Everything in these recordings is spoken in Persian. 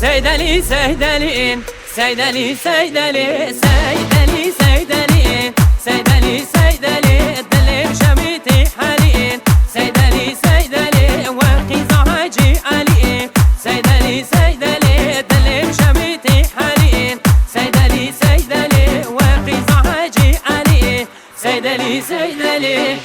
سيدلي سيدلين سيدلي سيدلي سيدلي سيدلين سيدلي سيدلي دلي شميتي حالين سيدلي سيدلي وقي زهاجي علي سيدلي سيدلي دلي شميتي حالين سيدلي سيدلي وقي زهاجي علي سيدلي سيدلي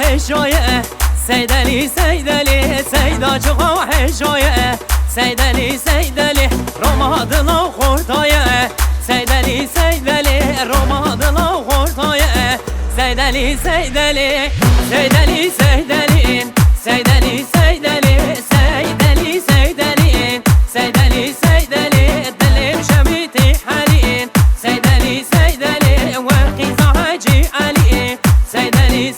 حجايه سيدلي سيدلي سيدا چقا حجايه سيدلي سيدلي رمادنا خورتايه سيدلي سيدلي رمادنا خورتايه سيدلي سيدلي سيدلي سيدلين سيدلي سيدلي سيدلي سيدلين سيدلي سيدلي دلي شميتي حالين سيدلي سيدلي وقي زهاجي علي سيدلي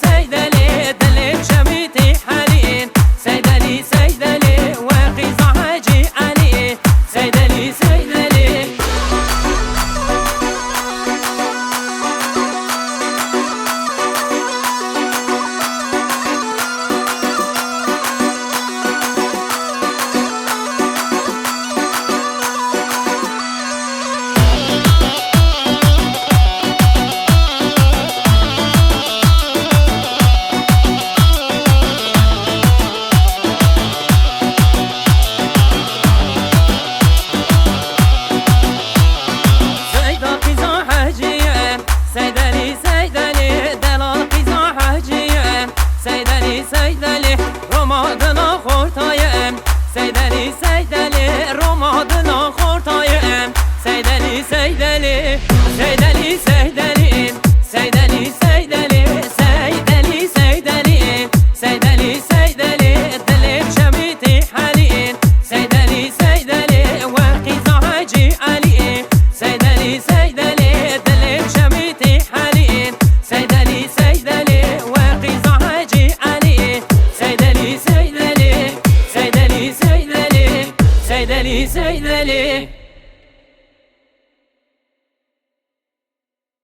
سيدلي سيدلي رمادنا خورتایم سيدلي سيدلي رمادنا خورتایم سيدلي سيدلي سيدلي سيدلي سيدلي